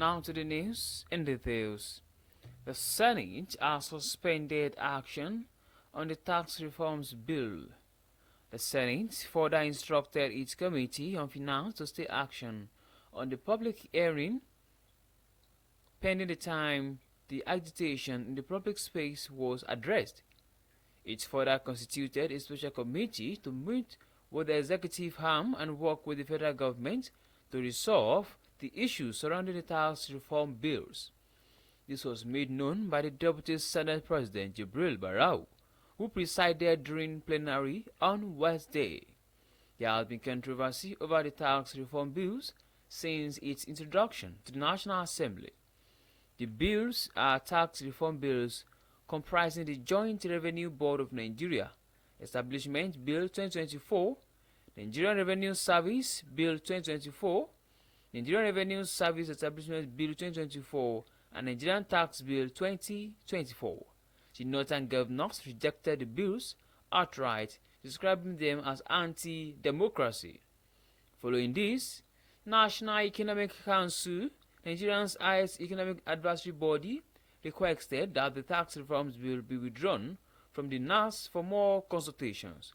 Now to the news in details. The Senate has suspended action on the tax reforms bill. The Senate further instructed its Committee on Finance to stay action on the public hearing pending the time the agitation in the public space was addressed. It further constituted a special committee to meet with the executive arm and work with the federal government to resolve the issues surrounding the tax reform bills. This was made known by the Deputy Senate President Jibril Barau, who presided during plenary on Wednesday. There has been controversy over the tax reform bills since its introduction to the National Assembly. The bills are tax reform bills comprising the Joint Revenue Board of Nigeria Establishment Bill 2024, Nigerian Revenue Service Bill 2024, Nigerian Revenue Service Establishment Bill 2024, and Nigerian Tax Bill 2024. The northern governors rejected the bills outright, describing them as anti-democracy. Following this, National Economic Council, Nigeria's highest economic advisory body, requested that the tax reforms bill be withdrawn from the NAS for more consultations.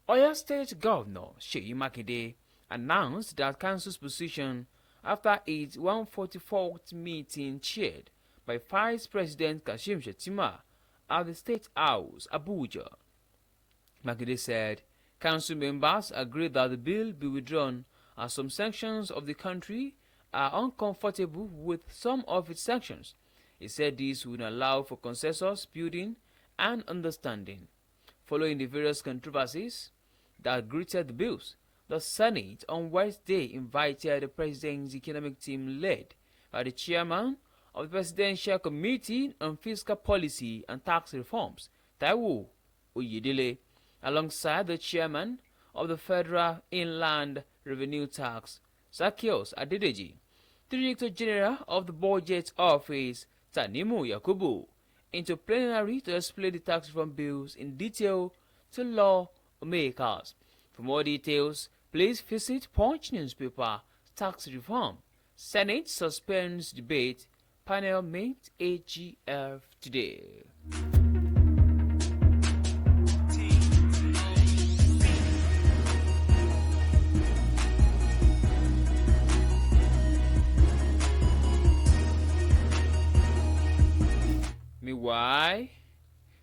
Oyo State Governor Seyi Makinde announced that council's position after its 144th meeting chaired by Vice President Kashim Shettima at the State House, Abuja. Makinde said council members agreed that the bill be withdrawn as some sections of the country are uncomfortable with some of its sections. He said this would allow for consensus building and understanding. Following the various controversies that greeted the bills, the Senate on Wednesday invited the President's economic team led by the chairman of the Presidential Committee on Fiscal Policy and Tax Reforms, Taiwo Oyedele, alongside the chairman of the Federal Inland Revenue Tax, Zacchaeus Adedeji, the Director General of the Budget Office, Tanimu Yakubu, into plenary to explain the tax reform bills in detail to lawmakers. For more details, please visit Punch newspaper. Tax reform. Senate suspends debate. Panel meet AGF today. Meanwhile,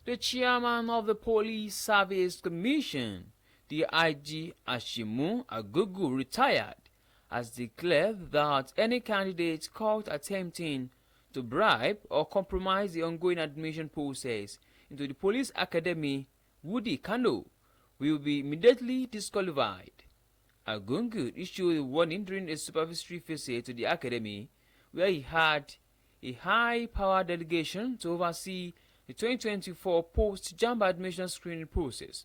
the chairman of the Police Service Commission, the IG Ashimu Agugu, retired, has declared that any candidate caught attempting to bribe or compromise the ongoing admission process into the police academy, Woody Kano, will be immediately disqualified. Agungu issued a warning during a supervisory visit to the academy, where he had a high-power delegation to oversee the 2024 post-JAMB admission screening process.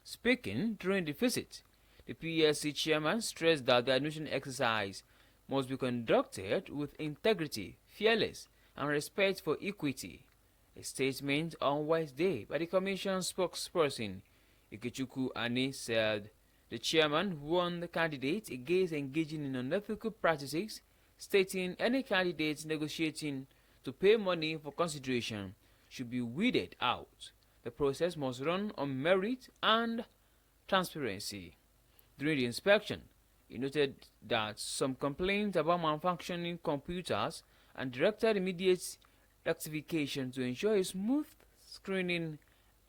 Speaking during the visit, the PSC chairman stressed that the admission exercise must be conducted with integrity, fearless, and respect for equity. A statement on Wednesday by the Commission spokesperson, Ikechukwu Ani, said the chairman warned the candidates against engaging in unethical practices, stating any candidate negotiating to pay money for consideration should be weeded out. The process must run on merit and transparency. During the inspection, he noted that some complaints about malfunctioning computers and directed immediate rectification to ensure a smooth screening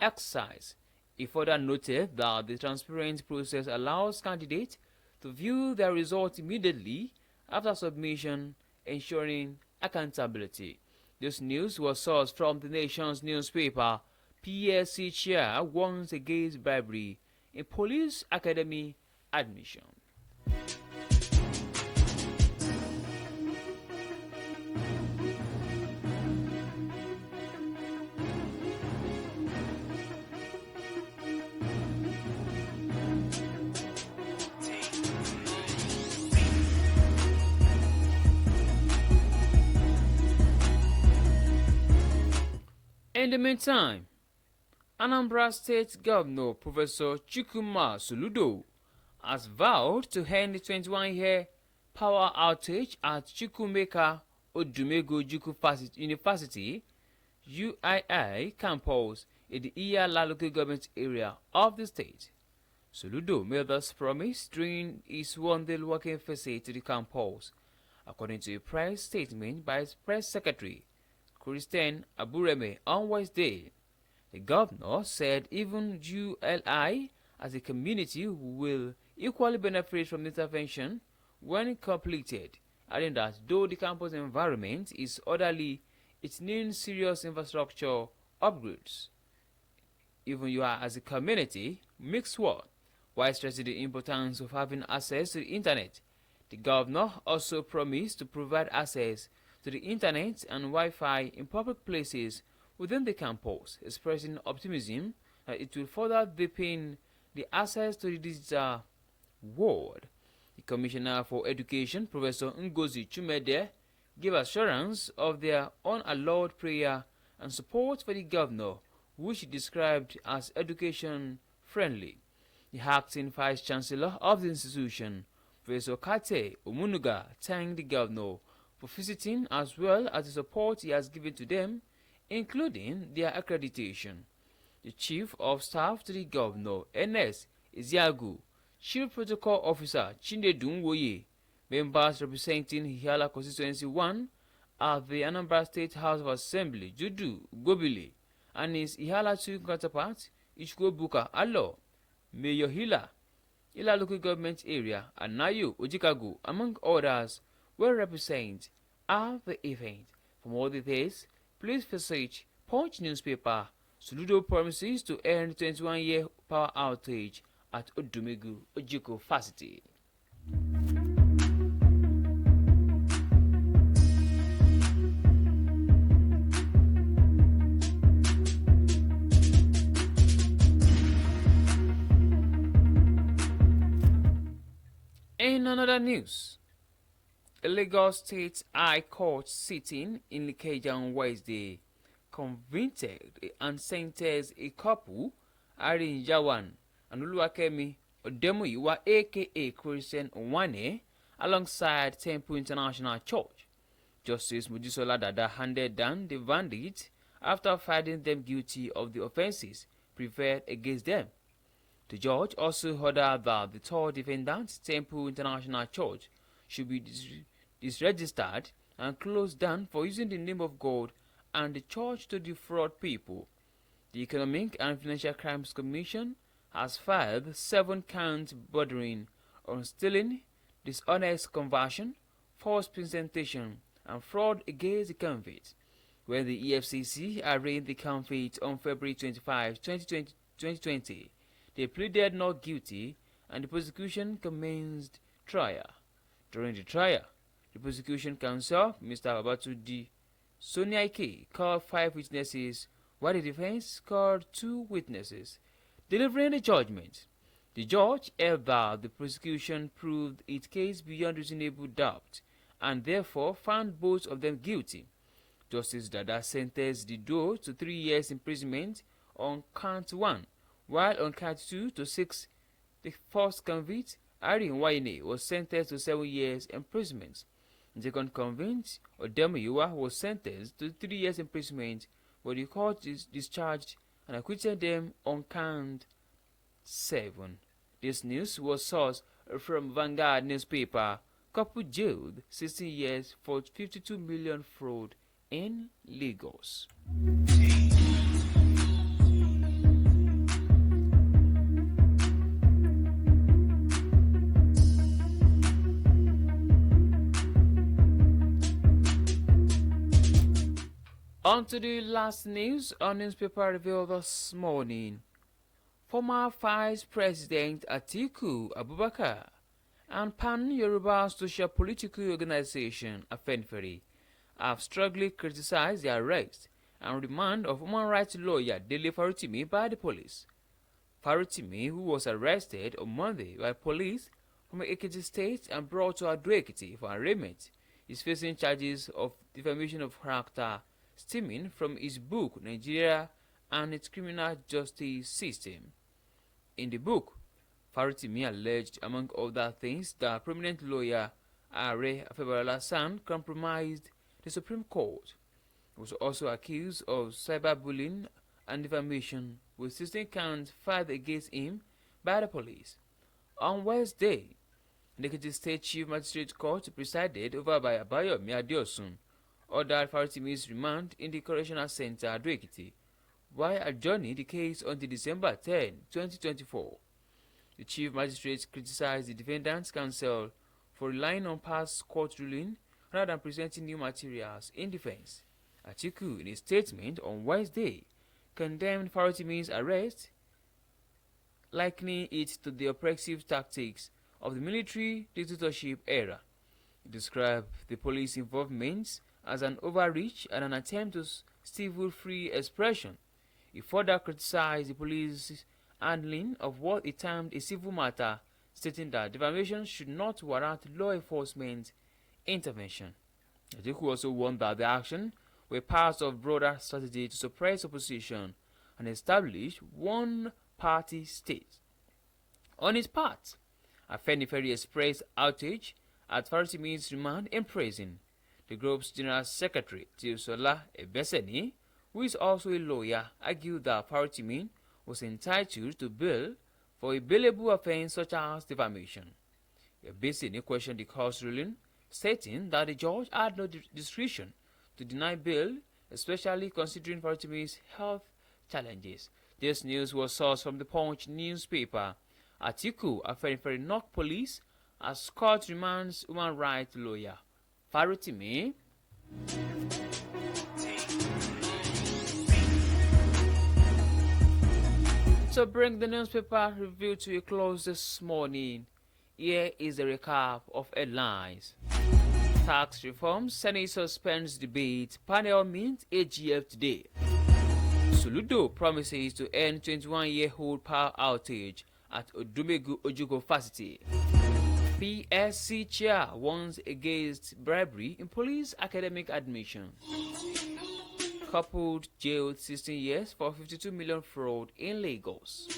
exercise. He further noted that the transparent process allows candidates to view their results immediately after submission, ensuring accountability. This news was sourced from the nation's newspaper. PSC chair warns against bribery in police academy admission. In the meantime, Anambra State Governor Professor Chukwuma Soludo has vowed to end the 21-year power outage at Chukwumeka Odumegu Ojukwu University UII campus in the Iyala local government area of the state. Soludo made this promise during his one-day working visit to the campus, according to a press statement by his press secretary, Christian Abureme, on Wednesday. The governor said even ULI as a community will equally benefit from the intervention when completed, adding that though the campus environment is orderly, it needs serious infrastructure upgrades. Even you are as a community, mixed word, while stressing the importance of having access to the internet. The governor also promised to provide access to the internet and Wi-Fi in public places within the campus, expressing optimism that it will further deepen the access to the digital world. The Commissioner for Education, Professor Ngozi Chumede, gave assurance of their unalloyed prayer and support for the governor, which he described as education-friendly. The acting Vice-Chancellor of the institution, Professor Kate Omunuga, thanked the governor for visiting as well as the support he has given to them, including their accreditation. The Chief of Staff to the Governor, Ernest Iziagu, Chief Protocol Officer Chinedu Nwoye, members representing Ihiala Constituency 1 at the Anambra State House of Assembly, Judu Gobili, and his Ihiala 2 counterpart, Ichko Buka Alo, Mayor Hila, Ila Local Government Area, and Nayo Ojikagu, among others, will represent at the event. For more details, please visit Punch newspaper. Soludo promises to end 21-year power outage at Odumegu Ojukwu University. In another news, the Lagos State High Court sitting in Ikeja on Wednesday convicted and sentenced a couple, Irene Jawan and Oluwakemi Odemuyiwa aka Christian Onwane, alongside Temple International Church. Justice Mojisola Dada handed down the verdict after finding them guilty of the offences preferred against them. The judge also ordered that the third defendant, Temple International Church, should be disregistered and closed down for using the name of God and the church to defraud people. The Economic and Financial Crimes Commission has filed 7 counts bordering on stealing, dishonest conversion, false presentation, and fraud against the convict. When the EFCC arraigned the convict on February 25, 2020, they pleaded not guilty and the prosecution commenced trial. During the trial, the prosecution counsel, Mr. Babatunde Soniaike, called 5 witnesses, while the defense called 2 witnesses. Delivering the judgment, the judge held that the prosecution proved its case beyond reasonable doubt and therefore found both of them guilty. Justice Dada sentenced the duo to 3 years imprisonment on count 1, while on count 2 to 6. The first convict, Irene Waine, was sentenced to 7 years imprisonment. The second convict, Odemuyiwa, was sentenced to 3 years imprisonment, but the court discharged and acquitted them on count 7. This news was sourced from Vanguard newspaper. Couple jailed 16 years for 52 million fraud in Lagos. On to the last news on newspaper review this morning. Former Vice President Atiku Abubakar and Pan-Yoruba Social Political Organization Afenifere have strongly criticized the arrest and remand of human rights lawyer Dele Farutimi by the police. Farutimi, who was arrested on Monday by police from Ekiti State and brought to Ado-Ekiti for arraignment, is facing charges of defamation of character stemming from his book Nigeria and its Criminal Justice System. In the book, Farutimi alleged, among other things, that prominent lawyer Are Afebalola San compromised the Supreme Court. He was also accused of cyberbullying and defamation, with 16 counts filed against him by the police. On Wednesday, the Ekiti State Chief Magistrate Court, presided over by Abayomi Adeosun, ordered Faritimi's remand in the Correctional Center at Ekiti, while adjourning the case until December 10, 2024. The Chief Magistrate criticized the defendant's counsel for relying on past court ruling rather than presenting new materials in defense. Atiku, in a statement on Wednesday, condemned Faritimi's arrest, likening it to the oppressive tactics of the military dictatorship era. He described the police involvement as an overreach and an attempt to stifle free expression. He further criticized the police's handling of what he termed a civil matter, stating that defamation should not warrant law enforcement intervention. Atiku also warned that the action were part of broader strategy to suppress opposition and establish one-party state. On his part, Afenifere expressed outrage at Faritimi's remand in prison. The group's General Secretary, Tiosola Ebeseni, who is also a lawyer, argued that Faritimi was entitled to bail for a bailable offense such as defamation. Ebeseni questioned the court's ruling, stating that the judge had no discretion to deny bail, especially considering Faritimi's health challenges. This news was sourced from the Punch newspaper. Atiku Afenifere knocked police as court remands human rights lawyer Faritimi. To bring the newspaper review to a close this morning, here is a recap of headlines. Tax reform, Senate suspends debate, panel meets AGF today. Soludo promises to end 21-year-old power outage at Odumegu Ojugo Facility. PSC chair warns against bribery in police academic admission. Coupled jailed 16 years for 52 million fraud in Lagos.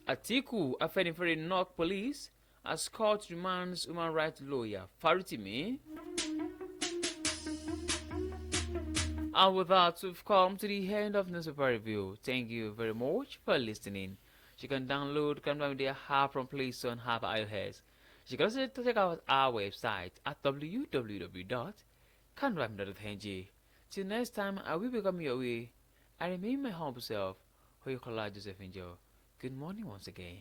Atiku Afenifere knocked police as court remands human rights lawyer Faritimi. And with that, we've come to the end of newspaper review. Thank you very much for listening. You can download Carnival Media app from Play Store and have iOS. You can also check out our website at www.carnivalmedia.ng. Till next time, I will be coming your way. I remain my humble self, Oyo Joseph Angel. Good morning once again.